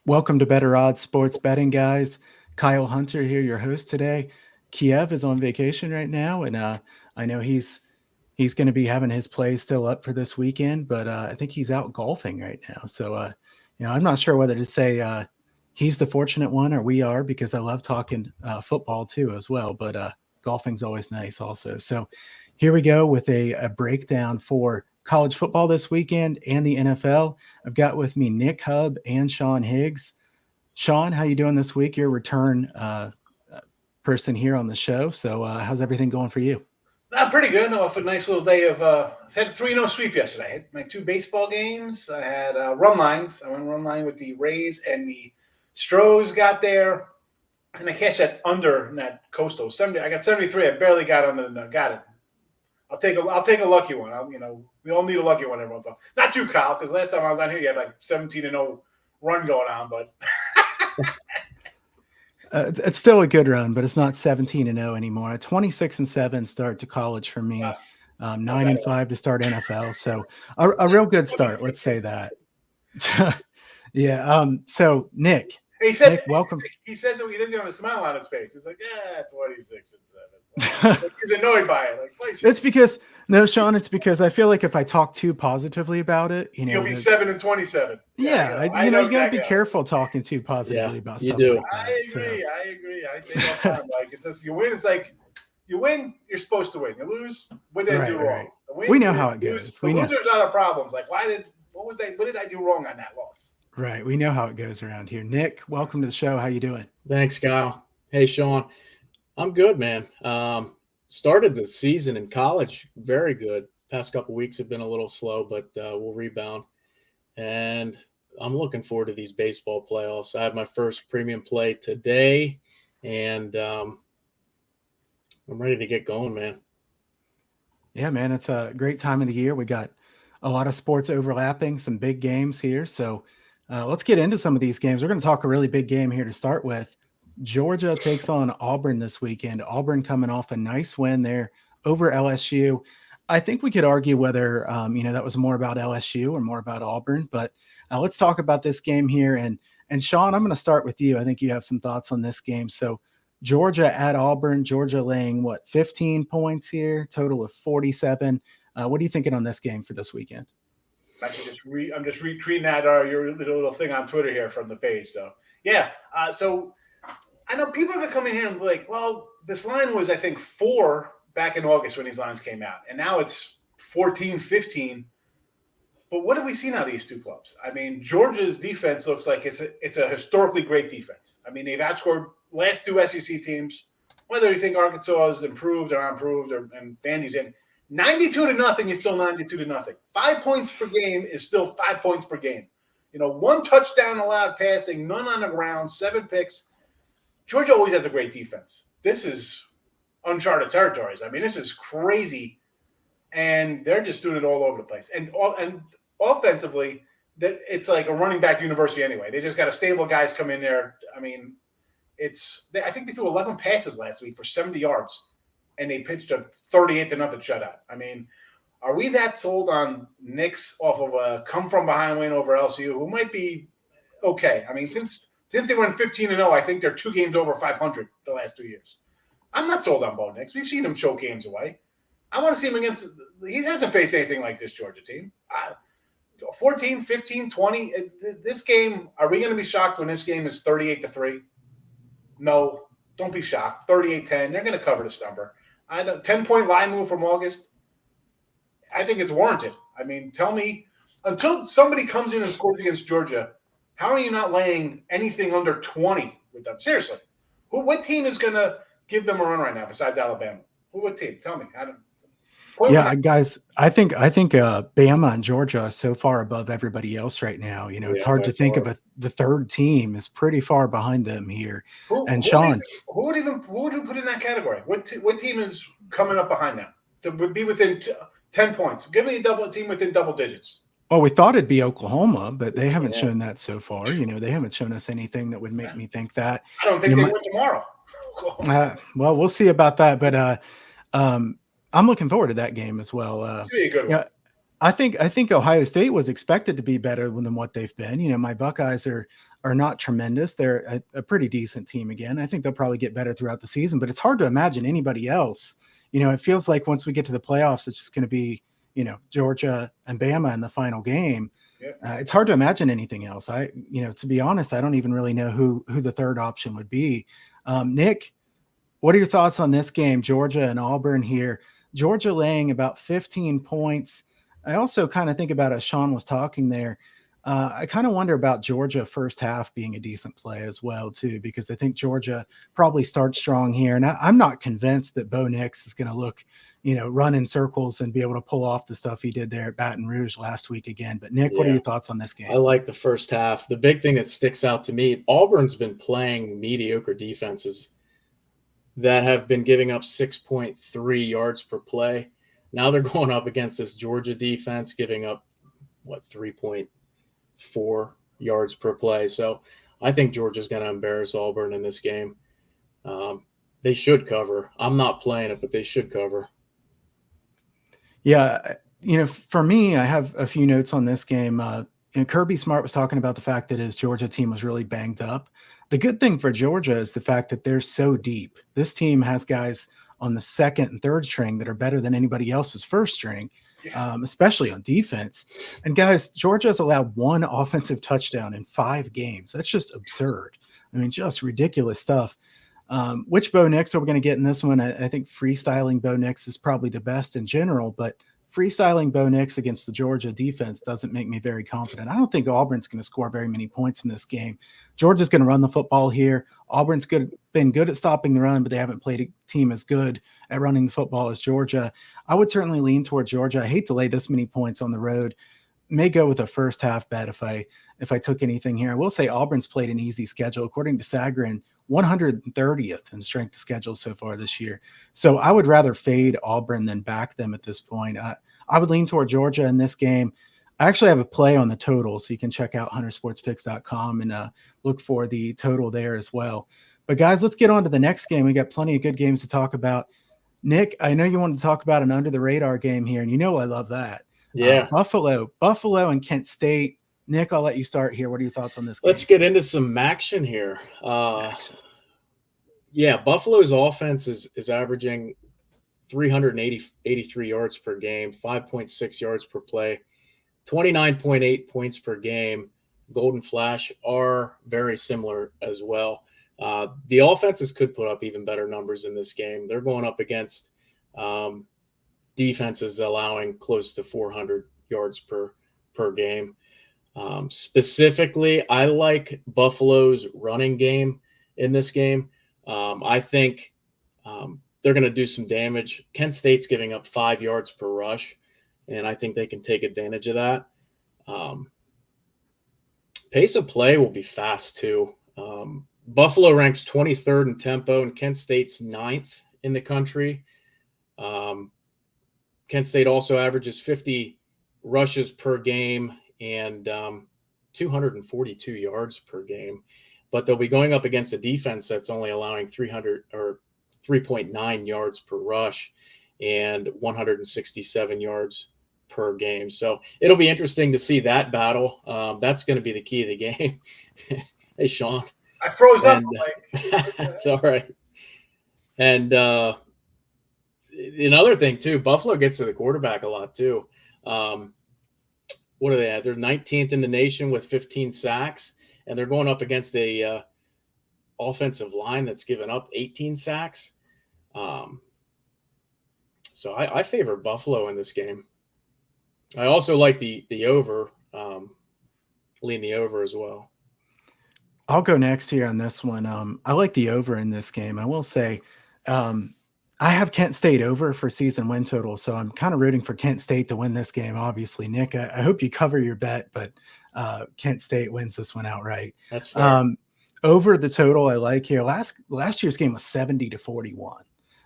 Welcome to Better Odds Sports Betting, guys. Kyle Hunter here, your host today. Kiev is on vacation right now, and I know he's going to be having his play still up for this weekend, but I think he's out golfing right now. So, I'm not sure whether to say he's the fortunate one or we are, because I love talking football too as well. But golfing's always nice, also. So, here we go with a breakdown for college football this weekend and the NFL. I've got with me Nick Hub and Sean Higgs. Sean, how you doing this week? Your return person here on the show. So how's everything going for you? Pretty good. Off a nice little day of. I had a 3-0 sweep yesterday. I had my two baseball games. I had run lines. I went run line with the Rays and the Stros. Got there, and I cashed that under in that Coastal 70. I got 73. I barely got under. Got it. I'll take a lucky one. We all need a lucky one every once in a while. Not you, Kyle, because last time I was on here, you had like 17-0 run going on, but. It's still a good run, but it's not 17-0 anymore. A 26-7 start to college for me. Wow. 9-5 to start NFL. So a real good start. Let's say that. Yeah. So Nick. He said, Nick, welcome. He says that he doesn't have a smile on his face. He's like, 26-7. He's annoyed by it. Like, it's because Sean. It's because I feel like if I talk too positively about it, you'll be 7-27. Yeah, you gotta be careful talking too positively about stuff. You do. Like that, I agree. I say that time. Like it's just you win. It's like you win. You're supposed to win. You lose. What did I do wrong? We know how it goes. The losers are the problems. Like what did I do wrong on that loss? Right. We know how it goes around here. Nick, welcome to the show. How you doing? Thanks, Kyle. Hey, Sean. I'm good, man. Started the season in college very good. Past couple weeks have been a little slow, but we'll rebound. And I'm looking forward to these baseball playoffs. I have my first premium play today, and I'm ready to get going, man. Yeah, man. It's a great time of the year. We got a lot of sports overlapping, some big games here. So let's get into some of these games. We're going to talk a really big game here to start with. Georgia takes on Auburn this weekend. Auburn coming off a nice win there over LSU. I think we could argue whether, that was more about LSU or more about Auburn. But let's talk about this game here. And Sean, I'm going to start with you. I think you have some thoughts on this game. So Georgia at Auburn, Georgia laying 15 points here, total of 47. What are you thinking on this game for this weekend? I'm just retweeting that your little thing on Twitter here from the page. So yeah, so I know people are gonna come in here and be like, well, this line was I think 4 back in August when these lines came out, and now it's 14, 15. But what have we seen out of these two clubs? I mean, Georgia's defense looks like it's a historically great defense. I mean, they've outscored last two SEC teams. Whether you think Arkansas has improved or unimproved, and Vandy's in. 92-0 is still 92-0. 5 points per game is still 5 points per game. 1 touchdown allowed passing, none on the ground, 7 picks. Georgia always has a great defense. This is uncharted territories. I mean, this is crazy, and they're just doing it all over the place. And offensively, it's like a running back university anyway. They just got a stable guys come in there. I mean, I think they threw 11 passes last week for 70 yards. And they pitched a 38-0 shutout. I mean, are we that sold on Knicks off of a come-from-behind win over LSU, who might be okay? I mean, since they went 15-0, I think they're 2 games over 500 the last 2 years. I'm not sold on Bo Nix. We've seen him choke games away. I want to see him against – he hasn't faced anything like this Georgia team. 14, 15, 20. This game, are we going to be shocked when this game is 38-3? No, don't be shocked. 38-10. They're going to cover this number. 10-point line move from August. I think it's warranted. I mean, tell me, until somebody comes in and scores against Georgia, how are you not laying anything under 20 with them? Seriously. What team is going to give them a run right now besides Alabama? What team? Tell me. Guys, I think Bama and Georgia are so far above everybody else right now. It's hard to think of the third team is pretty far behind them here. Sean, who would you put in that category? What team is coming up behind them to be within 10 points? Give me a team within double digits. Well, we thought it'd be Oklahoma, but they haven't shown that so far. They haven't shown us anything that would make me think that. I don't think they win tomorrow. Well, we'll see about that, but I'm looking forward to that game as well. Really good one. I think Ohio State was expected to be better than what they've been. You know, my Buckeyes are not tremendous. They're a pretty decent team again. I think they'll probably get better throughout the season, but it's hard to imagine anybody else. You know, it feels like once we get to the playoffs, it's just going to be, you know, Georgia and Bama in the final game. Yep. It's hard to imagine anything else. To be honest, I don't even really know who the third option would be. Nick, what are your thoughts on this game, Georgia and Auburn here? Georgia laying about 15 points. I also kind of think about, as Sean was talking there, I kind of wonder about Georgia first half being a decent play as well, too, because I think Georgia probably starts strong here. And I'm not convinced that Bo Nix is going to look, you know, run in circles and be able to pull off the stuff he did there at Baton Rouge last week again. But Nick, what are your thoughts on this game? I like the first half. The big thing that sticks out to me, Auburn's been playing mediocre defenses that have been giving up 6.3 yards per play. Now they're going up against this Georgia defense, giving up, 3.4 yards per play. So I think Georgia's going to embarrass Auburn in this game. They should cover. I'm not playing it, but they should cover. Yeah, you know, for me, I have a few notes on this game. Kirby Smart was talking about the fact that his Georgia team was really banged up. The good thing for Georgia is the fact that they're so deep. This team has guys on the second and third string that are better than anybody else's first string, especially on defense. And guys, Georgia has allowed one offensive touchdown in 5 games. That's just absurd. I mean, just ridiculous stuff. Which Bo Nix are we going to get in this one? I think freestyling Bo Nix is probably the best in general, but freestyling Bo Nix against the Georgia defense doesn't make me very confident. I don't think Auburn's going to score very many points in this game. Georgia's going to run the football here. Auburn's been good at stopping the run, but they haven't played a team as good at running the football as Georgia. I would certainly lean toward Georgia. I hate to lay this many points on the road. May go with a first half bet if I took anything here. I will say Auburn's played an easy schedule. According to Sagarin, 130th in strength of schedule so far this year. So I would rather fade Auburn than back them at this point. I would lean toward Georgia in this game. I actually have a play on the total, so you can check out huntersportspicks.com and look for the total there as well. But guys, let's get on to the next game. We got plenty of good games to talk about. Nick, I know you wanted to talk about an under the radar game here, and you know I love that. Yeah. Buffalo and Kent State. Nick, I'll let you start here. What are your thoughts on this game? Let's get into some action here. Yeah, Buffalo's offense is averaging 383 yards per game, 5.6 yards per play, 29.8 points per game. Golden Flash are very similar as well. The offenses could put up even better numbers in this game. They're going up against defenses allowing close to 400 yards per game. Specifically, I like Buffalo's running game in this game. I think they're going to do some damage. Kent State's giving up 5 yards per rush, and I think they can take advantage of that. Pace of play will be fast, too. Buffalo ranks 23rd in tempo, and Kent State's 9th in the country. Kent State also averages 50 rushes per game and 242 yards per game. But they'll be going up against a defense that's only allowing 3.9 yards per rush and 167 yards per game. So it'll be interesting to see that battle. That's going to be the key of the game. Hey, Sean. I froze up. That's all right. And another thing, too, Buffalo gets to the quarterback a lot, too. What are they at? They're 19th in the nation with 15 sacks. And they're going up against a offensive line that's given up 18 sacks. So I favor Buffalo in this game. I also like the over, lean the over as well. I'll go next here on this one. I like the over in this game. I will say I have Kent State over for season win total, so I'm kind of rooting for Kent State to win this game, obviously. Nick, I hope you cover your bet, but Kent State wins this one outright. That's fair. Over the total I like here. Last year's game was 70-41.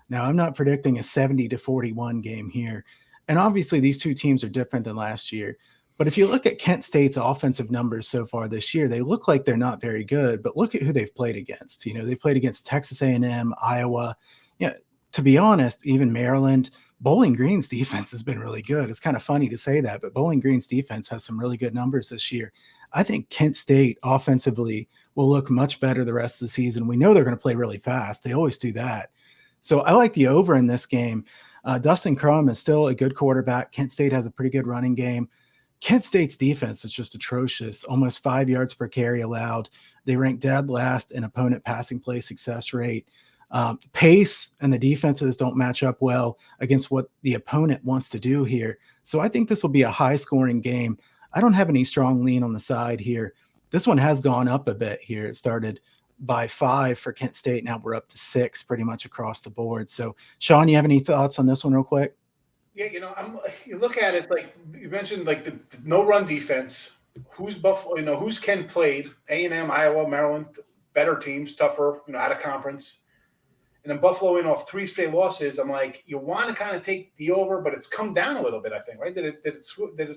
Now, I'm not predicting a 70-41 game here. And obviously, these two teams are different than last year. But if you look at Kent State's offensive numbers so far this year, they look like they're not very good. But look at who they've played against. You know, they played against Texas A&M, Iowa. You know, to be honest, even Maryland, Bowling Green's defense has been really good. It's kind of funny to say that, but Bowling Green's defense has some really good numbers this year. I think Kent State offensively will look much better the rest of the season. We know they're going to play really fast. They always do that. So I like the over in this game. Dustin Crum is still a good quarterback. Kent State has a pretty good running game. Kent State's defense is just atrocious, almost 5 yards per carry allowed. They rank dead last in opponent passing play success rate. Pace and the defenses don't match up well against what the opponent wants to do here. So I think this will be a high-scoring game. I don't have any strong lean on the side here. This one has gone up a bit here. It started by 5 for Kent State. Now we're up to 6 pretty much across the board. So, Sean, you have any thoughts on this one real quick? Yeah, you look at it like you mentioned, like the no run defense. Who's Buffalo? Who's Ken played? A&M, Iowa, Maryland, better teams, tougher, out of conference. And then Buffalo in off 3 straight losses. I'm like, you want to kind of take the over, but it's come down a little bit. I think, right? Did it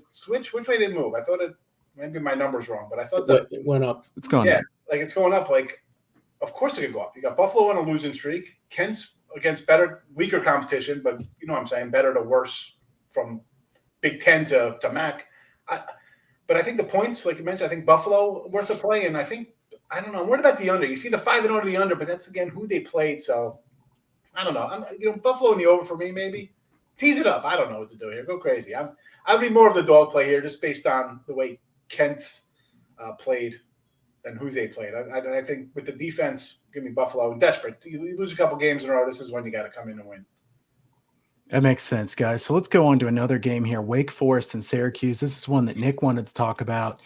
switch? Which way did it move? I thought maybe my number's wrong, but I thought that it went up. It's going up. Like it's going up. Like, of course it could go up. You got Buffalo on a losing streak. Kent's against better, weaker competition, but you know what I'm saying, better to worse from Big Ten to MAC. But I think the points, like you mentioned, I think Buffalo worth a play, and I don't know. What about the under? You see the 5-0 to the under, but that's again who they played. So I don't know. Buffalo in the over for me, maybe. Tease it up. I don't know what to do here. Go crazy. I'd be more of the dog play here, just based on the way Kent's played and who they played. I think with the defense, give me Buffalo. Desperate. You lose a couple games in a row. This is when you got to come in and win. That makes sense, guys. So let's go on to another game here. Wake Forest and Syracuse. This is one that Nick wanted to talk about.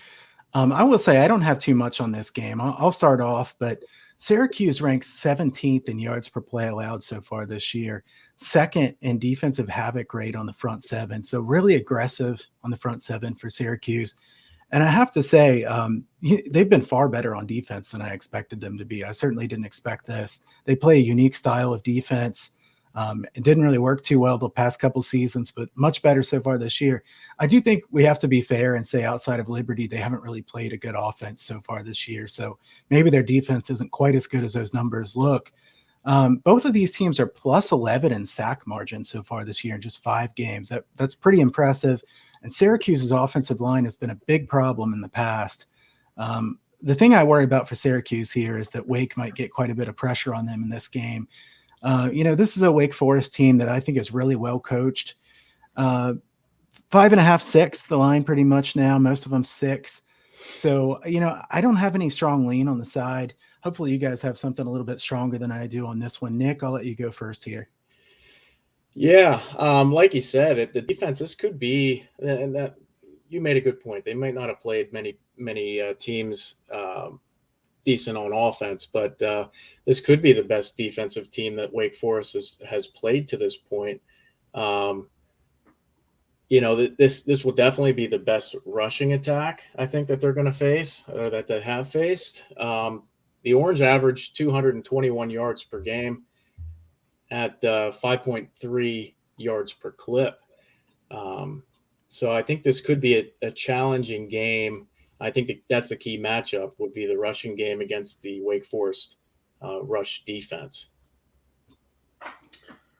I will say I don't have too much on this game. I'll start off, but Syracuse ranks 17th in yards per play allowed so far this year, 2nd in defensive havoc rate on the front 7. So really aggressive on the front 7 for Syracuse. And I have to say, they've been far better on defense than I expected them to be. I certainly didn't expect this. They play a unique style of defense. It didn't really work too well the past couple seasons, but much better so far this year. I do think we have to be fair and say outside of Liberty, they haven't really played a good offense so far this year. So maybe their defense isn't quite as good as those numbers look. Both of these teams are plus 11 in sack margin so far this year in just 5 games. That's pretty impressive. And Syracuse's offensive line has been a big problem in the past. The thing I worry about for Syracuse here is that Wake might get quite a bit of pressure on them in this game. This is a Wake Forest team that I think is really well coached. 5.5, 6, the line pretty much now, most of them 6. So, I don't have any strong lean on the side. Hopefully you guys have something a little bit stronger than I do on this one. Nick, I'll let you go first here. Yeah. Like you said, the defense, this could be, and that you made a good point. They might not have played many teams decent on offense, but this could be the best defensive team that Wake Forest has played to this point. This will definitely be the best rushing attack I think that they're going to face, or that they have faced. The Orange averaged 221 yards per game at 5.3 yards per clip. So I think this could be a challenging game. I think that's the key matchup, would be the rushing game against the Wake Forest rush defense.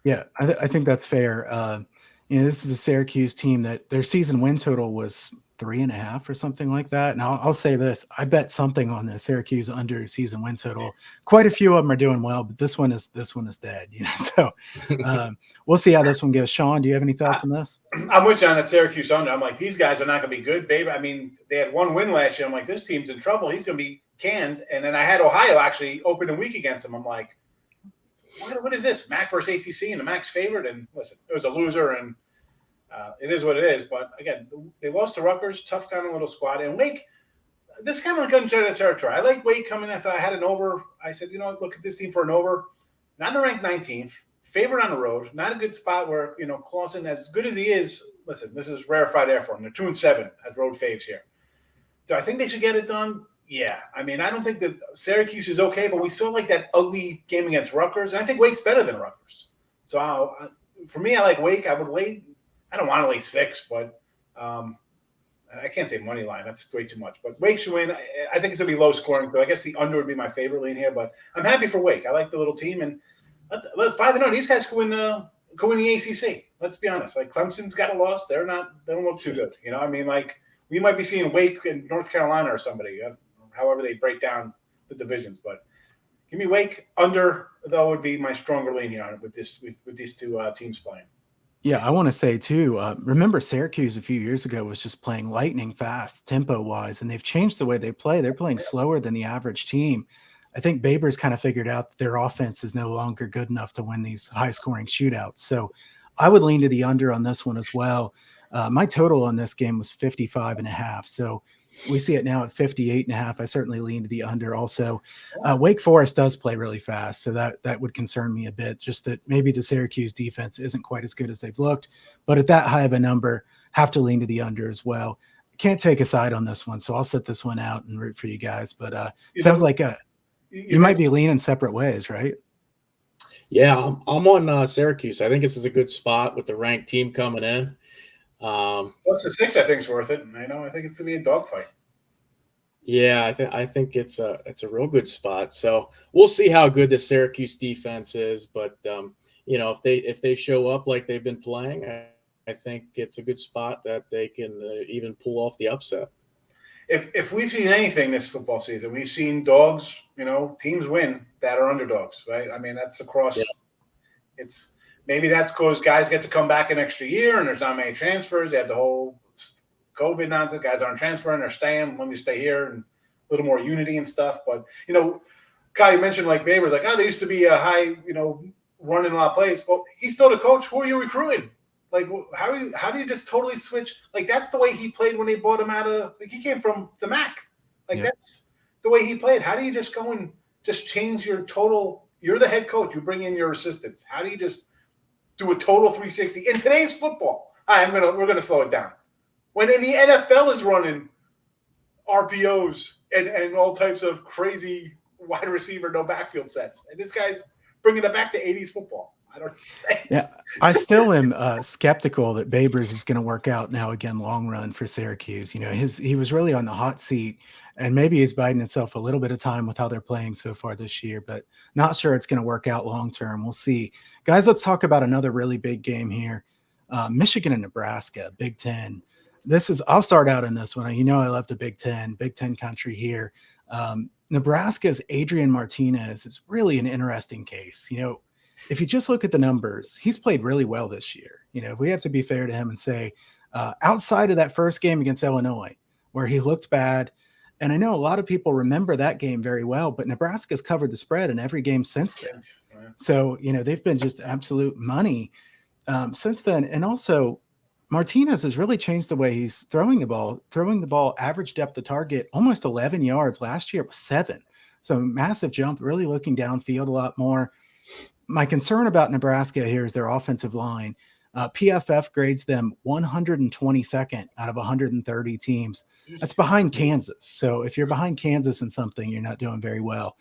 Yeah, I think that's fair. This is a Syracuse team that their season win total was 3.5 or something like that. And I'll say this, I bet something on the Syracuse under season win total. Quite a few of them are doing well, but this one is dead. So we'll see how this one goes. Sean, do you have any thoughts on this? I'm with you on that Syracuse under. I'm like, these guys are not going to be good, babe. I mean, they had 1 win last year. I'm like, this team's in trouble. He's going to be canned. And then I had Ohio actually open a week against them. I'm like, what is this? MAC versus ACC, and the MAC's favored. And listen, it was a loser, and it is what it is. But again, they lost to Rutgers, tough kind of little squad. And Wake, this kind of comes into territory. I like Wake coming. I thought I had an over. I said, look at this team for an over. Now they're ranked 19th, favored on the road. Not a good spot where, Clausen, as good as he is, listen, this is rarefied air for him. They're 2-7 as road faves here. Do I think they should get it done? Yeah. I mean, I don't think that Syracuse is okay, but we saw like that ugly game against Rutgers. And I think Wake's better than Rutgers. So for me, I like Wake. I would lay. I don't want to lay 6, but I can't say money line. That's way too much. But Wake should win. I think it's going to be low scoring. So I guess the under would be my favorite lean here. But I'm happy for Wake. I like the little team. And 5-0. These guys could win the ACC. Let's be honest. Like Clemson's got a loss. They don't look too good. You know, I mean, like we might be seeing Wake in North Carolina or somebody, however they break down the divisions. But give me Wake under, though, would be my stronger lean here on it with these two teams playing. Yeah, I want to say too, remember Syracuse a few years ago was just playing lightning fast, tempo-wise, and they've changed the way they play. They're playing slower than the average team. I think Babers kind of figured out that their offense is no longer good enough to win these high-scoring shootouts. So I would lean to the under on this one as well. My total on this game was 55.5. So we see it now at 58.5. I certainly lean to the under also. Wake Forest does play really fast, so that would concern me a bit, just that maybe the Syracuse defense isn't quite as good as they've looked. But at that high of a number, have to lean to the under as well. Can't take a side on this one, so I'll set this one out and root for you guys. But sounds like you might be leaning separate ways, right? Yeah, I'm on Syracuse. I think this is a good spot with the ranked team coming in. Plus the 6, I think, is worth it. I think it's to be a dogfight. Yeah, I think it's a real good spot. So we'll see how good the Syracuse defense is. But if they show up like they've been playing, I think it's a good spot that they can even pull off the upset. If we've seen anything this football season, we've seen dogs, teams win that are underdogs, right? I mean, that's across. Yeah. It's maybe that's because guys get to come back an extra year and there's not many transfers. They had the whole COVID nonsense. Guys aren't transferring; they're staying. Let me stay here and a little more unity and stuff. But Kyle, you mentioned like Babers, like they used to be a high, running a lot of plays. Well, he's still the coach. Who are you recruiting? Like, how do you just totally switch? Like, that's the way he played when they bought him out of – like, he came from the MAC. Like, That's the way he played. How do you just go and just change your total – you're the head coach. You bring in your assistants. How do you just do a total 360? In today's football, we're going to slow it down. When in the NFL is running RPOs and all types of crazy wide receiver, no backfield sets. And this guy's bringing it back to 80s football. I don't understand. Yeah, I still am skeptical that Babers is going to work out now again long run for Syracuse. He was really on the hot seat, and maybe he's biding himself a little bit of time with how they're playing so far this year, but not sure it's going to work out long term. We'll see. Guys, let's talk about another really big game here. Michigan and Nebraska, Big Ten. I'll start out in this one. I love the Big Ten country here. Nebraska's Adrian Martinez is really an interesting case. If you just look at the numbers, he's played really well this year. We have to be fair to him and say, outside of that first game against Illinois, where he looked bad, and I know a lot of people remember that game very well, but Nebraska's covered the spread in every game since then. So, they've been just absolute money since then. And also, Martinez has really changed the way he's throwing the ball, average depth of target, almost 11 yards. Last year it was 7. So massive jump, really looking downfield a lot more. My concern about Nebraska here is their offensive line. PFF grades them 122nd out of 130 teams. That's behind Kansas. So if you're behind Kansas in something, you're not doing very well.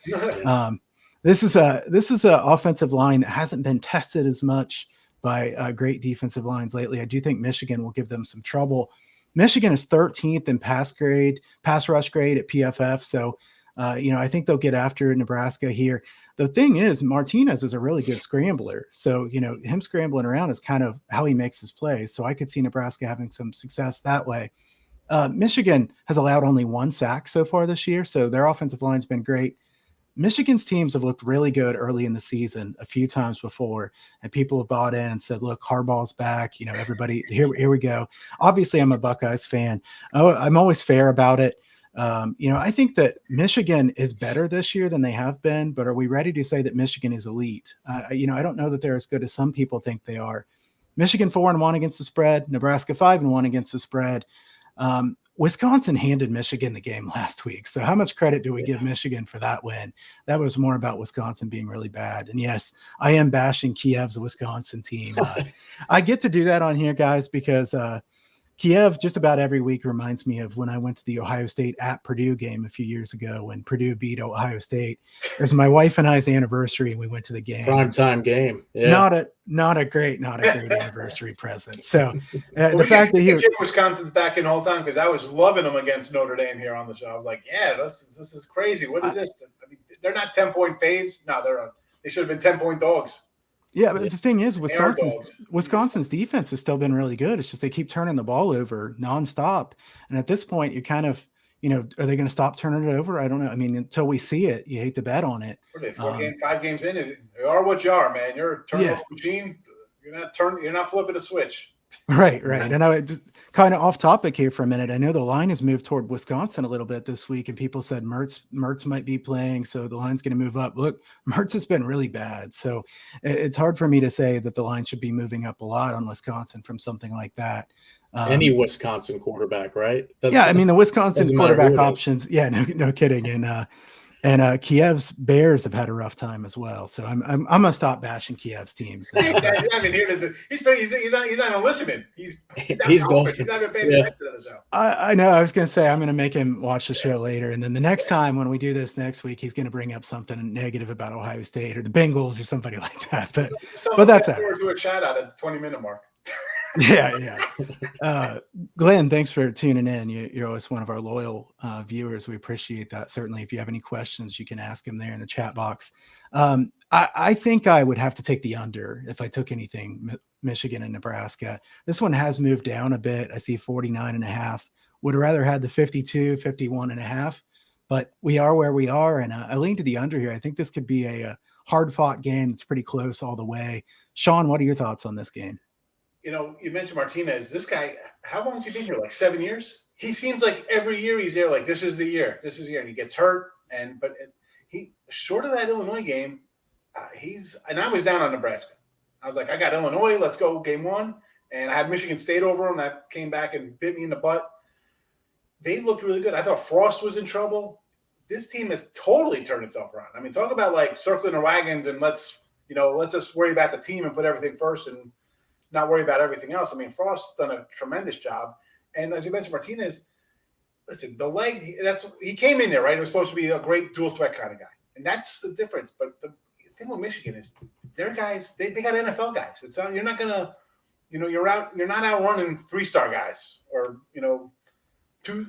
This is a offensive line that hasn't been tested as much by great defensive lines lately. I do think Michigan will give them some trouble. Michigan is 13th in pass rush grade at PFF. So, I think they'll get after Nebraska here. The thing is, Martinez is a really good scrambler. So, him scrambling around is kind of how he makes his plays. So I could see Nebraska having some success that way. Michigan has allowed only 1 sack so far this year. So their offensive line's been great. Michigan's teams have looked really good early in the season a few times before, and people have bought in and said, look, Harbaugh's back. Everybody, here we go. Obviously, I'm a Buckeyes fan. I'm always fair about it. I think that Michigan is better this year than they have been, but are we ready to say that Michigan is elite? I don't know that they're as good as some people think they are. Michigan 4-1 against the spread, Nebraska 5-1 against the spread. Wisconsin handed Michigan the game last week. So how much credit do we give Michigan for that win? That was more about Wisconsin being really bad. And yes, I am bashing Kiev's Wisconsin team. I get to do that on here, guys, because Kiev just about every week reminds me of when I went to the Ohio State at Purdue game a few years ago when Purdue beat Ohio State. It was my wife and I's anniversary, and we went to the game. Primetime game. Yeah. Not a great anniversary present. So the fact that Wisconsin's back in the whole time, because I was loving them against Notre Dame here on the show. I was like, yeah, this is crazy. What is this? I mean, they're not 10-point faves. No, they should have been 10-point dogs. Yeah, but Yeah. the thing is, Air dogs. Wisconsin's defense has still been really good. It's just they keep turning the ball over nonstop, and at this point, you're kind of, are they going to stop turning it over? I don't know. I mean, until we see it, you hate to bet on it. What are they, 5 games in? You are what you are, man. You're a turnover Yeah. machine. You're not flipping a switch. Right. And I kind of off topic here for a minute. I know the line has moved toward Wisconsin a little bit this week, and people said Mertz might be playing, so the line's going to move up. Look, Mertz has been really bad, so it's hard for me to say that the line should be moving up a lot on Wisconsin from something like that. Any Wisconsin quarterback, right? Yeah, I mean the Wisconsin doesn't matter quarterback who it is. options. Yeah, no kidding. And Kiev's Bears have had a rough time as well. So I'm gonna stop bashing Kiev's teams. Exactly. I mean, he's not even listening. He's golfing. He's not even paying attention to the show. I know. I was gonna say I'm gonna make him watch the show later, and then the next time when we do this next week, he's gonna bring up something negative about Ohio State or the Bengals or somebody like that. But that's all right. To a shout out at the 20-minute mark. Yeah. Glenn, thanks for tuning in. You're always one of our loyal viewers. We appreciate that. Certainly, if you have any questions, you can ask him there in the chat box. I think I would have to take the under if I took anything, Michigan and Nebraska. This one has moved down a bit. I see 49.5. Would rather had the 52, 51.5, but we are where we are. And I lean to the under here. I think this could be a hard fought game. It's pretty close all the way. Sean, what are your thoughts on this game? You mentioned Martinez. This guy, how long has he been here? Like 7 years? He seems like every year he's there. Like this is the year, and he gets hurt. But he short of that Illinois game, and I was down on Nebraska. I was like, I got Illinois. Let's go game 1. And I had Michigan State over them. That came back and bit me in the butt. They looked really good. I thought Frost was in trouble. This team has totally turned itself around. I mean, talk about like circling the wagons and let's just worry about the team and put everything first and not worry about everything else. I mean, Frost's done a tremendous job. And as you mentioned, Martinez, listen, the leg, he came in there, right? It was supposed to be a great dual threat kind of guy. And that's the difference. But the thing with Michigan is their guys, they got NFL guys. It's not, you're not going to, you're not out running 3-star guys or,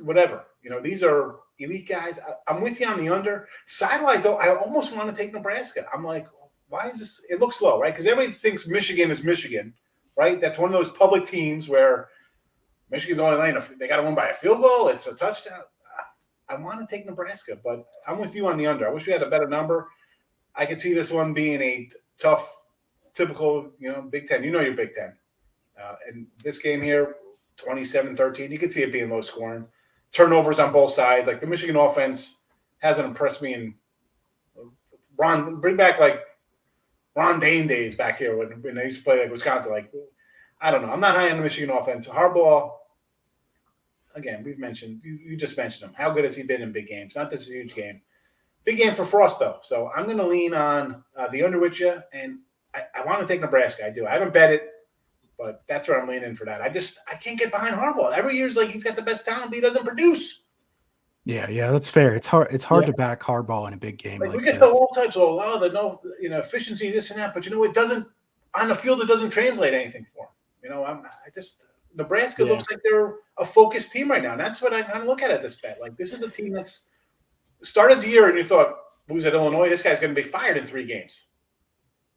whatever. These are elite guys. I'm with you on the under. Sidewise, though, I almost want to take Nebraska. I'm like, why is this? It looks low, right? Because everybody thinks Michigan is Michigan. Right, that's one of those public teams where Michigan's only laying. They got to win by a field goal. It's a touchdown. I want to take Nebraska, but I'm with you on the under. I wish we had a better number. I could see this one being a tough, typical, Big Ten. Your Big Ten. And this game here, 27-13. You could see it being low scoring. Turnovers on both sides. Like the Michigan offense hasn't impressed me. And bring back like Ron Dane days back here when they used to play like Wisconsin. Like, I don't know. I'm not high on the Michigan offense. Harbaugh, again, you just mentioned him. How good has he been in big games? Not this is a huge game. Big game for Frost, though. So I'm going to lean on the under with you, and I want to take Nebraska. I do. I haven't bet it, but that's where I'm leaning for that. I can't get behind Harbaugh. Every year's like he's got the best talent, but he doesn't produce. Yeah, that's fair. It's hard to back Harbaugh in a big game. Like we get the all types of efficiency, this and that, but it doesn't on the field. It doesn't translate anything for him. Nebraska looks like they're a focused team right now, and that's what I kind of look at this bet. Like this is a team that's started the year, and you thought lose at Illinois, this guy's going to be fired in 3 games.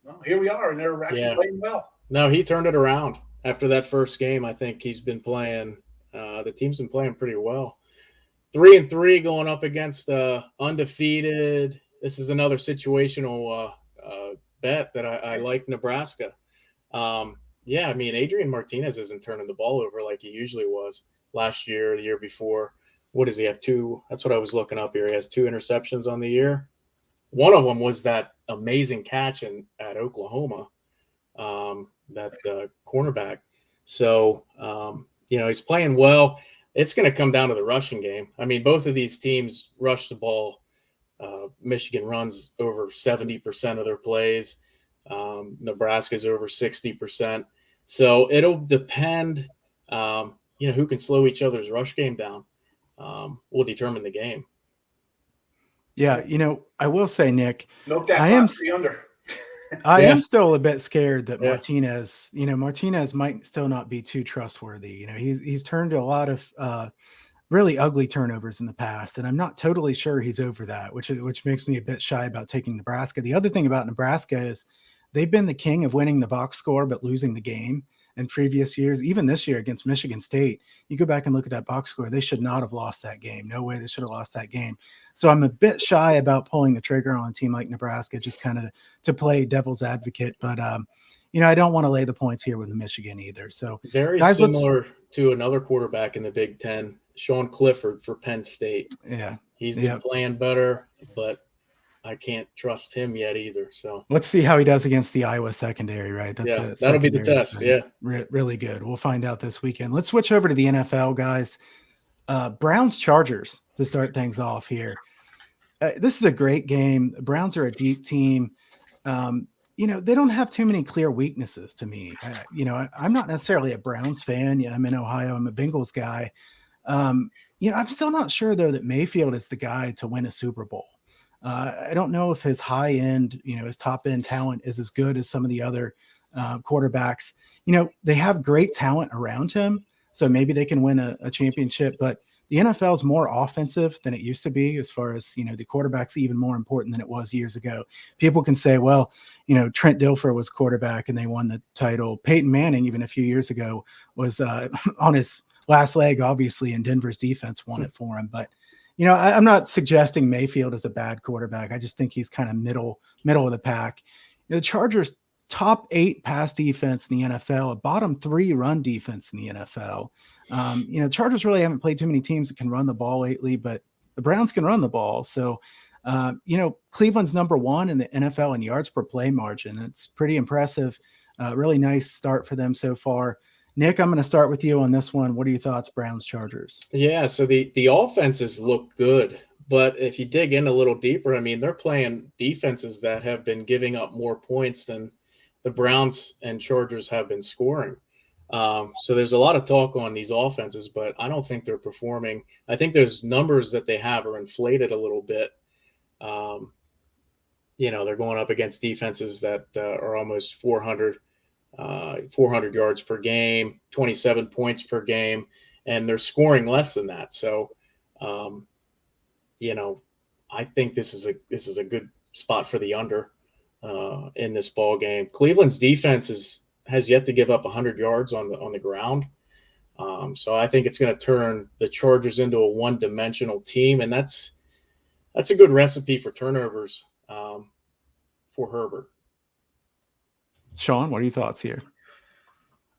Well, here we are, and they're actually playing well. No, he turned it around after that first game. I think he's been playing. The team's been playing pretty well. 3-3 going up against undefeated. This is another situational bet that I like Nebraska. I mean, Adrian Martinez isn't turning the ball over like he usually was last year, the year before. What does he have? 2? That's what I was looking up here. He has 2 interceptions on the year. One of them was that amazing catch at Oklahoma, that cornerback. So, he's playing well. It's going to come down to the rushing game. I mean, both of these teams rush the ball. Michigan runs over 70% of their plays. Nebraska's over 60%. So it'll depend, who can slow each other's rush game down will determine the game. Yeah, I will say, Nick, I am still a bit scared that Martinez might still not be too trustworthy. He's turned to a lot of really ugly turnovers in the past, and I'm not totally sure he's over that, which makes me a bit shy about taking Nebraska. The other thing about Nebraska is they've been the king of winning the box score but losing the game in previous years. Even this year against Michigan State, you go back and look at that box score. They should not have lost that game. No way they should have lost that game. So I'm a bit shy about pulling the trigger on a team like Nebraska, just kind of to play devil's advocate. But, I don't want to lay the points here with Michigan either. So very guys, similar to another quarterback in the Big Ten, Sean Clifford for Penn State. Yeah, he's been playing better, but I can't trust him yet either. So let's see how he does against the Iowa secondary, right? That'll be the test. Yeah. Really good. We'll find out this weekend. Let's switch over to the NFL, guys. Browns Chargers to start things off here. This is a great game. The Browns are a deep team. They don't have too many clear weaknesses to me. I'm not necessarily a Browns fan. Yeah, I'm in Ohio. I'm a Bengals guy. I'm still not sure though that Mayfield is the guy to win a Super Bowl. I don't know if his high end, his top end talent is as good as some of the other quarterbacks. They have great talent around him, so maybe they can win a championship. But the NFL is more offensive than it used to be, as far as the quarterback's even more important than it was years ago. People can say, well, Trent Dilfer was quarterback and they won the title. Peyton Manning, even a few years ago, was on his last leg, obviously, and Denver's defense won it for him. But I'm not suggesting Mayfield is a bad quarterback. I just think he's kind of middle of the pack. The Chargers top 8 pass defense in the NFL, a bottom 3 run defense in the NFL. Chargers really haven't played too many teams that can run the ball lately, but the Browns can run the ball. So, Cleveland's number 1 in the NFL in yards per play margin. It's pretty impressive. Really nice start for them so far. Nick, I'm going to start with you on this one. What are your thoughts, Browns Chargers? Yeah, so the offenses look good, but if you dig in a little deeper, they're playing defenses that have been giving up more points than the Browns and Chargers have been scoring. So there's a lot of talk on these offenses, but I don't think they're performing. I think those numbers that they have are inflated a little bit. They're going up against defenses that are almost 400 yards per game, 27 points per game, and they're scoring less than that. So, I think this is a good spot for the under in this ball game. Cleveland's defense has yet to give up 100 yards on the ground. So I think it's going to turn the Chargers into a one-dimensional team, and that's a good recipe for turnovers for Herbert. Sean, what are your thoughts here?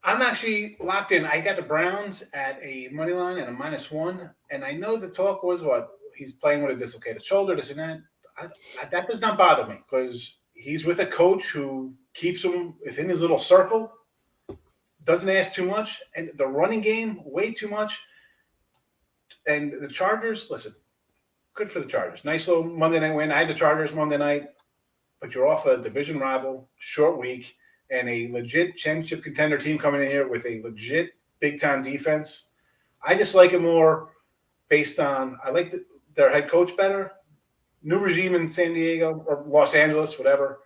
I'm actually locked in. I got the Browns at a money line and a -1, and I know the talk was he's playing with a dislocated shoulder, this and that. That does not bother me because he's with a coach who keeps him within his little circle, doesn't ask too much, and the running game way too much. And the Chargers, listen, good for the Chargers. Nice little Monday night win. I had the Chargers Monday night, but you're off a division rival, short week, and a legit championship contender team coming in here with a legit big-time defense. I just like it more based on – I like their head coach better. New regime in San Diego or Los Angeles, whatever.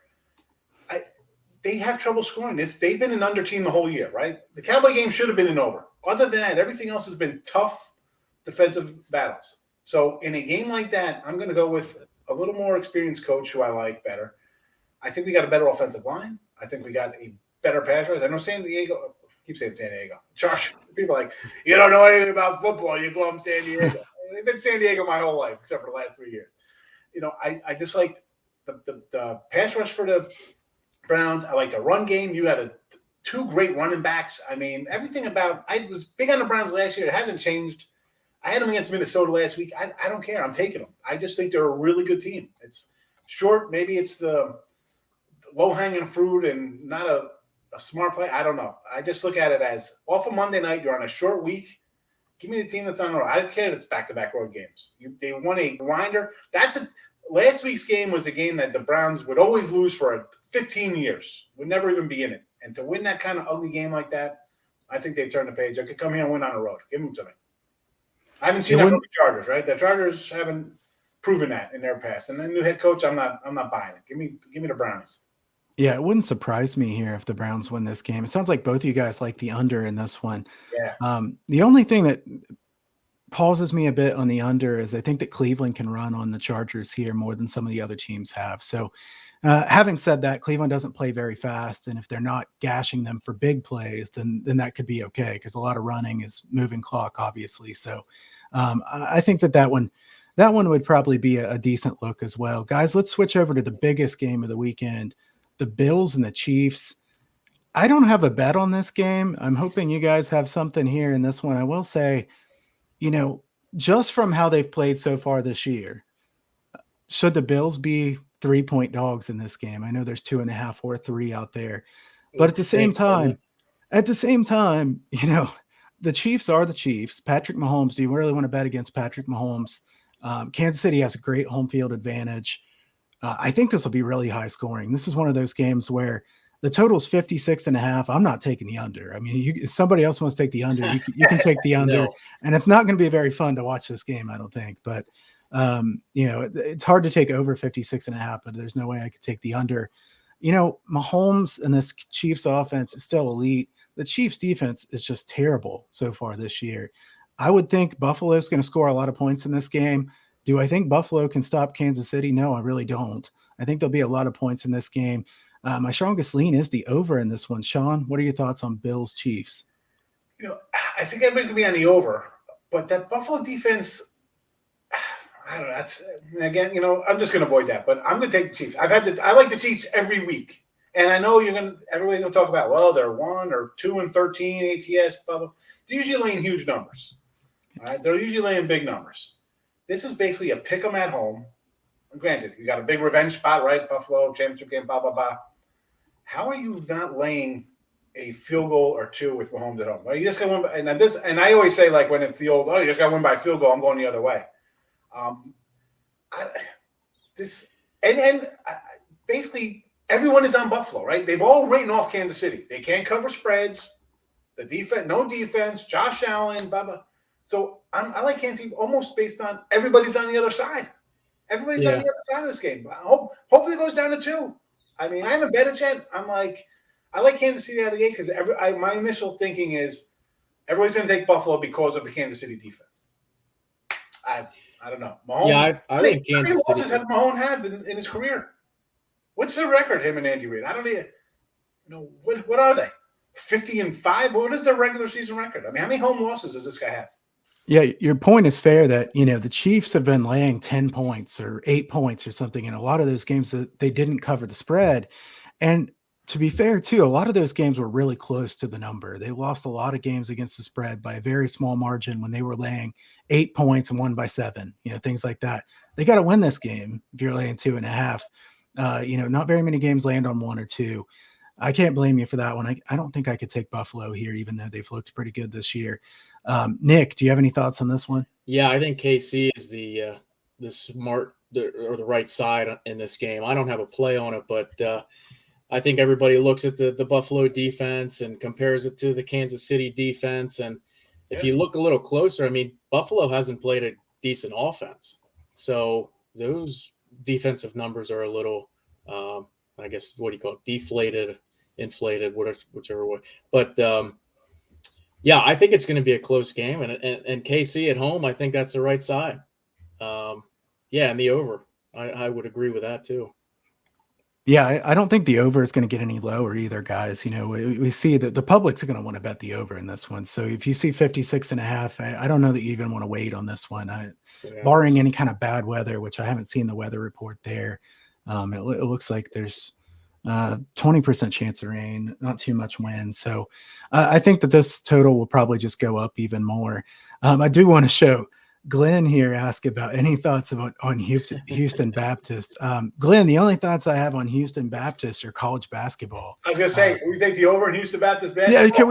They have trouble scoring. They've been an under team the whole year, right? The Cowboy game should have been an over. Other than that, everything else has been tough defensive battles. So in a game like that, I'm going to go with a little more experienced coach who I like better. I think we got a better offensive line. I think we got a better pass rush. I know San Diego – I keep saying San Diego. Chargers. People are like, you don't know anything about football. You go up San Diego. They've been San Diego my whole life except for the last 3 years. I just like the pass rush for the Browns. I like the run game. You got 2 great running backs. Everything about – I was big on the Browns last year. It hasn't changed. I had them against Minnesota last week. I don't care. I'm taking them. I just think they're a really good team. It's short. Maybe it's the low-hanging fruit and not a smart play. I don't know. I just look at it as off a Monday night. You're on a short week. Give me the team that's on the road. I don't care that it's back-to-back road games. They won a grinder. Last week's game was a game that the Browns would always lose for 15 years. Would never even be in it. And to win that kind of ugly game like that, I think they turn the page. I could come here and win on the road. Give them to me. I haven't seen that from the Chargers, right? The Chargers haven't proven that in their past. And the new head coach, I'm not buying it. Give me the Brownies. Yeah, it wouldn't surprise me here if the Browns win this game. It sounds like both of you guys like the under in this one. Yeah. The only thing that pauses me a bit on the under is I think that Cleveland can run on the Chargers here more than some of the other teams have. So having said that, Cleveland doesn't play very fast, and if they're not gashing them for big plays, then that could be okay because a lot of running is moving clock, obviously. So I think that one would probably be a decent look as well. Guys, let's switch over to the biggest game of the weekend, the Bills and the Chiefs. I don't have a bet on this game. I'm hoping you guys have something here in this one. I will say, just from how they've played so far this year, should the Bills be 3-point dogs in this game? I know there's 2.5 or 3 out there, but at the same time, the Chiefs are the Chiefs. Patrick Mahomes, do you really want to bet against Patrick Mahomes? Kansas City has a great home field advantage. I think this will be really high scoring. This is one of those games where the total is 56.5. I'm not taking the under. I mean, if somebody else wants to take the under, you can take the under. No. And it's not going to be very fun to watch this game, I don't think. But, it's hard to take over 56.5, but there's no way I could take the under. Mahomes and this Chiefs offense is still elite. The Chiefs defense is just terrible so far this year. I would think Buffalo's going to score a lot of points in this game. Do I think Buffalo can stop Kansas City? No, I really don't. I think there'll be a lot of points in this game. My strongest lean is the over in this one. Sean, what are your thoughts on Bills Chiefs? I think everybody's going to be on the over, but that Buffalo defense, I don't know. That's, again, I'm just going to avoid that, but I'm going to take the Chiefs. I like the Chiefs every week. And I know everybody's going to talk about, well, they're 1 or 2-13 ATS, blah, blah. They're usually laying huge numbers. All right. They're usually laying big numbers. This is basically a pick 'em at home. Granted, you got a big revenge spot, right? Buffalo, championship game, blah, blah, blah. How are you not laying a field goal or 2 with Mahomes at home? Well, you just got to win. And I always say, like, when it's the old, you just got to win by field goal, I'm going the other way. Basically, everyone is on Buffalo, right? They've all written off Kansas City. They can't cover spreads. The defense, no defense. Josh Allen, blah, blah. So I like Kansas City almost based on everybody's on the other side. Everybody's on the other side of this game. Hopefully it goes down to 2. I mean, I haven't bet it yet. I like Kansas City out of the gate because my initial thinking is everybody's going to take Buffalo because of the Kansas City defense. I don't know. Mahomes, yeah, I think Kansas City. How many losses has Mahomes had in his career? What's their record, him and Andy Reid? I don't even what are they? 50-5? What is their regular season record? I mean, how many home losses does this guy have? Yeah, your point is fair that, the Chiefs have been laying 10 points or 8 points or something in a lot of those games that they didn't cover the spread. And to be fair, too, a lot of those games were really close to the number. They lost a lot of games against the spread by a very small margin when they were laying 8 points and won by 7, things like that. They got to win this game if you're laying 2.5. Not very many games land on 1 or 2. I can't blame you for that one. I don't think I could take Buffalo here, even though they've looked pretty good this year. Nick, do you have any thoughts on this one? Yeah, I think KC is the smart or the right side in this game. I don't have a play on it, but I think everybody looks at the Buffalo defense and compares it to the Kansas City defense. And if you look a little closer, I mean, Buffalo hasn't played a decent offense. So those defensive numbers are a little, I guess, what do you call it? Deflated, inflated, whichever way. But yeah, I think it's going to be a close game, and KC at home, I think that's the right side. And the over, I would agree with that too. Yeah, I don't think the over is going to get any lower either, guys. We see that the public's going to want to bet the over in this one. So if you see 56.5, I don't know that you even want to wait on this one. Barring any kind of bad weather, which I haven't seen the weather report there. It looks like there's 20% chance of rain, not too much wind. So I think that this total will probably just go up even more. I do want to show Glenn here ask about any thoughts on Houston Baptist. Glenn, the only thoughts I have on Houston Baptist are college basketball. I was going to say, can we take the over in Houston Baptist basketball? Yeah, can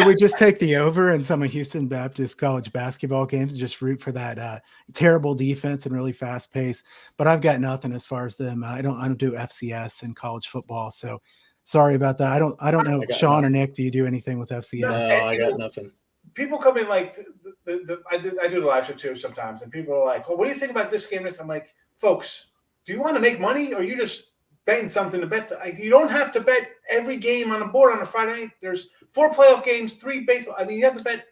we just take the over in some of Houston Baptist college basketball games and just root for that terrible defense and really fast pace? But I've got nothing as far as them. I don't do FCS in college football, so sorry about that. I don't know, Sean or Nick. Do you do anything with FCS? No, I got nothing. People come in like I do the live show too sometimes, and people are like, "Well, what do you think about this game?" I'm like, "Folks, do you want to make money, or are you just betting something to bet?" You don't have to bet every game on the board on a Friday night. There's 4 playoff games, 3 baseball. I mean, you have to bet.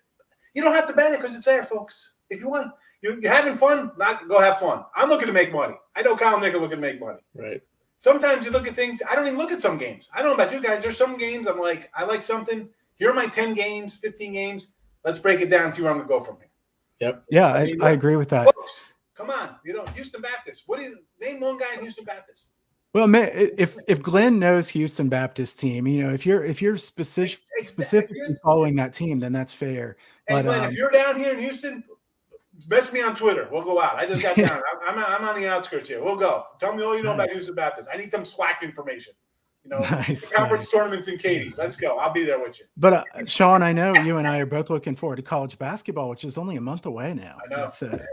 You don't have to bet it because it's there, folks. If you want, you're having fun, go have fun. I'm looking to make money. I know Kyle and Nick are looking to make money. Right. Sometimes you look at things. I don't even look at some games. I don't know about you guys. There's some games I'm like, I like something. Here are my 10 games, 15 games. Let's break it down and see where I'm going to go from here. Yep. Yeah, I agree with that. Folks, come on. Houston Baptist. Name one guy in Houston Baptist? Well, if Glenn knows Houston Baptist team, if you're specifically following that team, then that's fair. And But Glenn, if you're down here in Houston, message me on Twitter. We'll go out. I just got down. I'm on the outskirts here. We'll go. Tell me all you know about Houston Baptist. I need some SWAC information. Conference tournaments in Katy. Let's go. I'll be there with you. But Sean, I know you and I are both looking forward to college basketball, which is only a month away now. I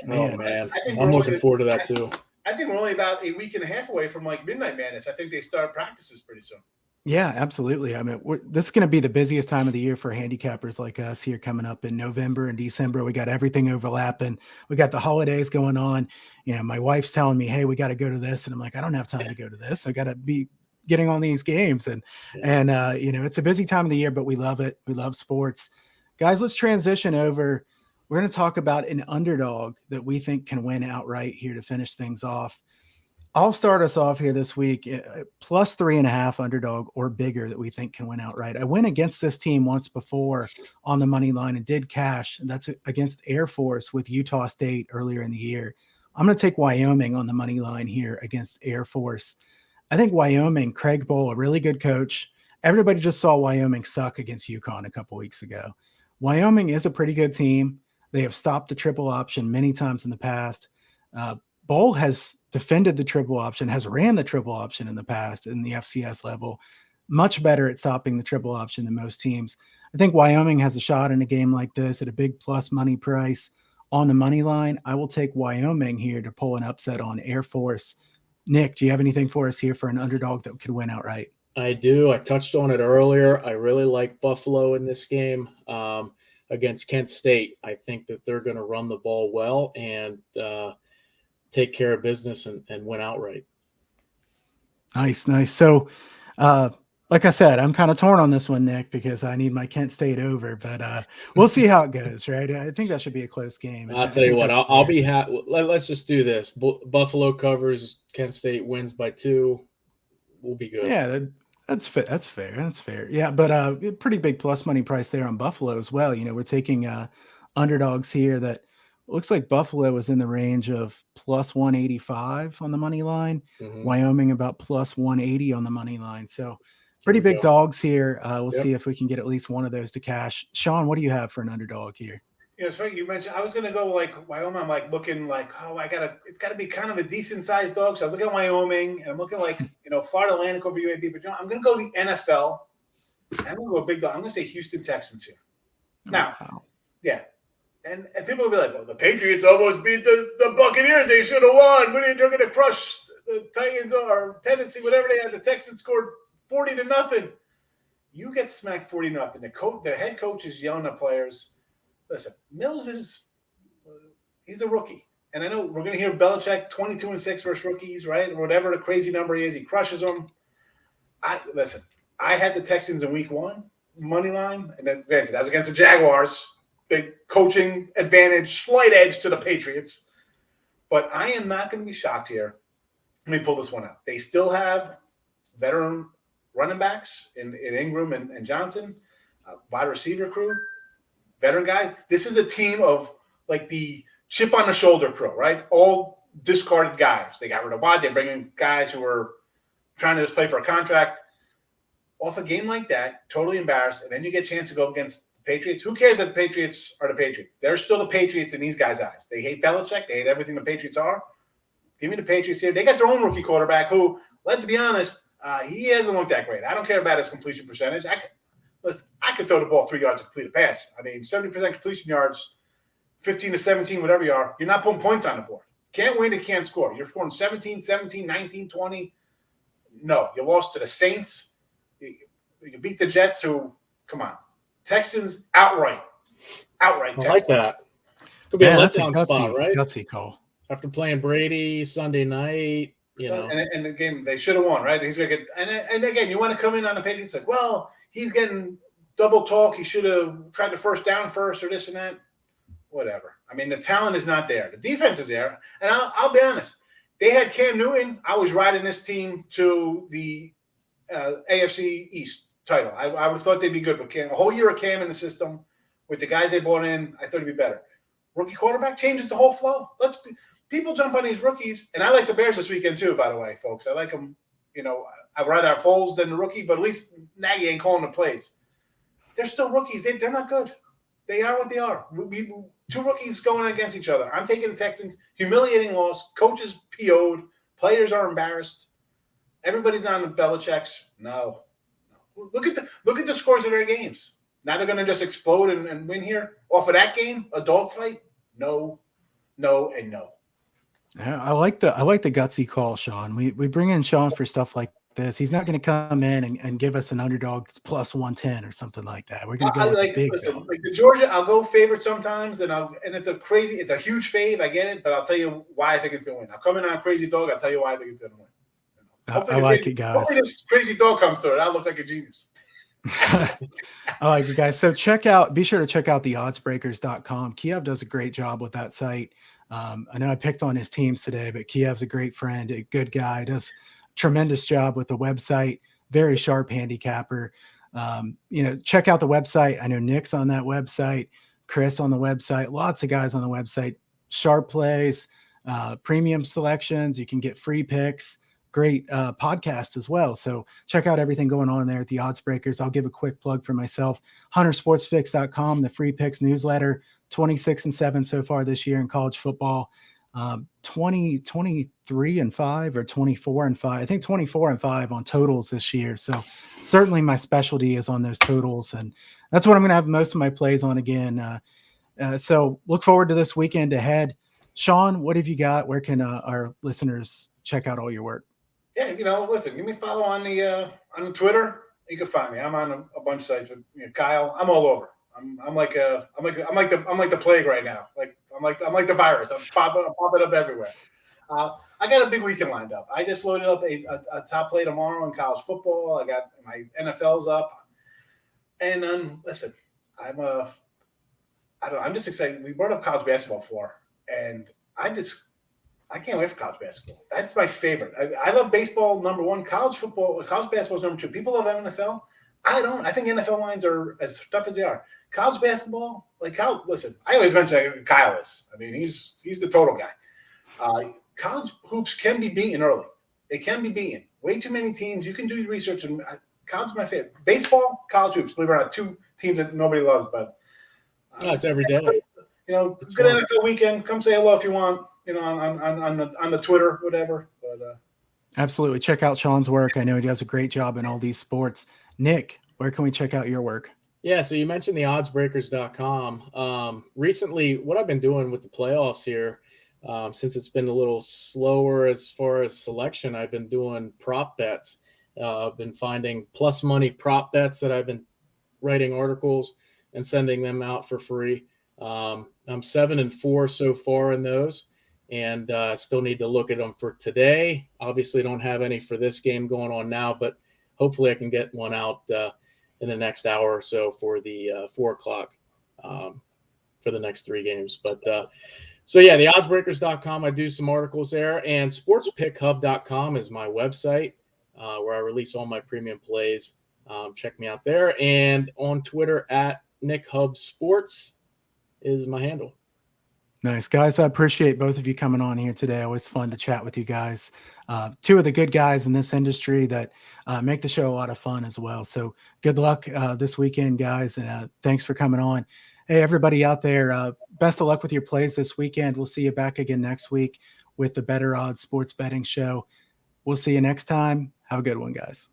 know. Man. I'm looking forward to that too. I think we're only about a week and a half away from like Midnight Madness. I think they start practices pretty soon. Yeah, absolutely. I mean, this is going to be the busiest time of the year for handicappers like us here coming up in November and December. We got everything overlapping. We got the holidays going on. My wife's telling me, hey, we got to go to this. And I'm like, I don't have time to go to this. I got to be getting on these games. And it's a busy time of the year, but we love it. We love sports. Guys, let's transition over. We're going to talk about an underdog that we think can win outright here to finish things off. I'll start us off here this week, plus 3.5 underdog or bigger that we think can win outright. I went against this team once before on the money line and did cash. And that's against Air Force with Utah State earlier in the year. I'm going to take Wyoming on the money line here against Air Force. I think Wyoming, Craig Bowl, a really good coach. Everybody just saw Wyoming suck against UConn a couple weeks ago. Wyoming is a pretty good team. They have stopped the triple option many times in the past. Bowl has defended the triple option, has ran the triple option in the past in the FCS level, much better at stopping the triple option than most teams. I think Wyoming has a shot in a game like this at a big plus money price on the money line. I will take Wyoming here to pull an upset on Air Force. Nick, do you have anything for us here for an underdog that could win outright? I do. I touched on it earlier. I really like Buffalo in this game against Kent State. I think that they're going to run the ball well and take care of business and win outright. Nice. So, like I said, I'm kind of torn on this one, Nick, because I need my Kent State over, but we'll see how it goes, right? I think that should be a close game. I'll tell you what, I'll be happy. Let's just do this. Buffalo covers, Kent State wins by 2. We'll be good. Yeah, that's fair. Yeah, but pretty big plus money price there on Buffalo as well. We're taking underdogs here that looks like Buffalo was in the range of plus 185 on the money line. Mm-hmm. Wyoming about plus 180 on the money line. So pretty big dogs here. We'll see if we can get at least one of those to cash. Sean, what do you have for an underdog here? It's funny you mentioned. I was going to go like Wyoming. I'm like looking like, it's got to be kind of a decent sized dog. So I was looking at Wyoming, and I'm looking like Florida Atlantic over UAB. But I'm going to go the NFL. I'm going to go a big dog. I'm going to say Houston Texans here. Now, yeah. And people will be like, well, the Patriots almost beat the Buccaneers. They should have won. They're going to crush the Titans or Tennessee, whatever they had. The Texans scored 40-0. You get smacked 40-0. The head coach is yelling at players. Listen, Mills he's a rookie. And I know we're going to hear Belichick 22-6 versus rookies, right? Or whatever the crazy number is. He crushes them. I had the Texans in week 1, money line. And then granted, that was against the Jaguars. Big coaching advantage, slight edge to the Patriots. But I am not going to be shocked here. Let me pull this one out. They still have veteran running backs in Ingram and Johnson, wide receiver crew, veteran guys. This is a team of like the chip on the shoulder crew, right? All discarded guys. They got rid of Watt. They bring in guys who were trying to just play for a contract. Off a game like that, totally embarrassed, and then you get a chance to go against Patriots. Who cares that the Patriots are the Patriots? They're still the Patriots in these guys' eyes. They hate Belichick. They hate everything the Patriots are. Give me the Patriots here. They got their own rookie quarterback who, let's be honest, he hasn't looked that great. I don't care about his completion percentage. I could throw the ball 3 yards and complete a pass. I mean, 70% completion yards, 15 to 17, whatever you are, you're not putting points on the board. Can't win, you can't score. You're scoring 17, 19, 20. No, you lost to the Saints. You beat the Jets who, come on. Texans outright. Texans. I like that. Could be a letdown spot, right? Gutsy call. After playing Brady Sunday night, and the game they should have won, right? He's gonna get and again, you want to come in on the Patriots like, well, he's getting double talk. He should have tried the first down first or this and that. Whatever. I mean, the talent is not there. The defense is there. And I'll be honest. They had Cam Newton. I was riding this team to the AFC East title. I would have thought they'd be good. But Cam, a whole year of Cam in the system with the guys they brought in, I thought it'd be better. Rookie quarterback changes the whole flow. People jump on these rookies. And I like the Bears this weekend too, by the way, folks. I like them. You know, I'd rather have Foles than the rookie, but at least Nagy ain't calling the plays. They're still rookies. They're not good. They are what they are. Two rookies going against each other. I'm taking the Texans. Humiliating loss. Coaches PO'd. Players are embarrassed. Everybody's on the Belichick's. No. Look at the scores of their games. Now they're going to just explode and win here off of that game. A dogfight. No, and no. I like the gutsy call, Sean. We bring in Sean for stuff like this. He's not going to come in and give us an underdog plus 110 or something like that. We're going to go with the big dog. Like the Georgia, I'll go favorite sometimes, and it's a huge fave. I get it, but I'll tell you why I think it's going to win. I'll come in on crazy dog. I'll tell you why I think it's going to win. I like it, guys. Hopefully this crazy dog comes through it. I'll look like a genius. I like it, guys. So be sure to check out the oddsbreakers.com. Kiev does a great job with that site. I know I picked on his teams today, but Kiev's a great friend, a good guy, does a tremendous job with the website, very sharp handicapper. Check out the website. I know Nick's on that website, Chris on the website, lots of guys on the website, sharp plays, premium selections. You can get free picks, great podcast as well. So check out everything going on there at the Odds Breakers. I'll give a quick plug for myself, huntersportsfix.com, the free picks newsletter, 26-7 so far this year in college football, 23-5 or 24-5. I think 24-5 on totals this year. So certainly my specialty is on those totals, and that's what I'm going to have most of my plays on again. So look forward to this weekend ahead. Sean, what have you got? Where can our listeners check out all your work? Yeah, listen, give me a follow on the Twitter. You can find me. I'm on a bunch of sites with Kyle. I'm all over. I'm like the plague right now. I'm like the virus. I'm popping up everywhere. I got a big weekend lined up. I just loaded up a top play tomorrow in college football. I got my NFLs up, and listen, I'm just excited. We brought up college basketball before, and I can't wait for college basketball. That's my favorite. I love baseball, number one. College basketball is number two. People love NFL. I don't. I think NFL lines are as tough as they are. College basketball, listen, I always mention Kyle is. I mean, he's the total guy. College hoops can be beaten early. It can be beaten. Way too many teams. You can do your research. And college is my favorite. Baseball, college hoops. Believe it or not, two teams that nobody loves. But it's every day. It's good NFL weekend. Come say hello if you want. On the Twitter, whatever. But absolutely, check out Sean's work. I know he does a great job in all these sports. Nick, where can we check out your work? Yeah, so you mentioned the oddsbreakers.com. Recently, what I've been doing with the playoffs here, since it's been a little slower as far as selection, I've been doing prop bets. I've been finding plus money prop bets that I've been writing articles and sending them out for free. I'm 7-4 so far in those, and still need to look at them for today. Obviously, don't have any for this game going on now, but hopefully I can get one out in the next hour or so for the 4 o'clock for the next 3 games. But so yeah, the oddsbreakers.com, I do some articles there, and sportspickhub.com is my website where I release all my premium plays. Check me out there, and on Twitter at NickHubSports is my handle. Nice, guys. I appreciate both of you coming on here today. Always fun to chat with you guys. Two of the good guys in this industry that make the show a lot of fun as well. So good luck this weekend, guys. And thanks for coming on. Hey, everybody out there, best of luck with your plays this weekend. We'll see you back again next week with the Better Odds Sports Betting Show. We'll see you next time. Have a good one, guys.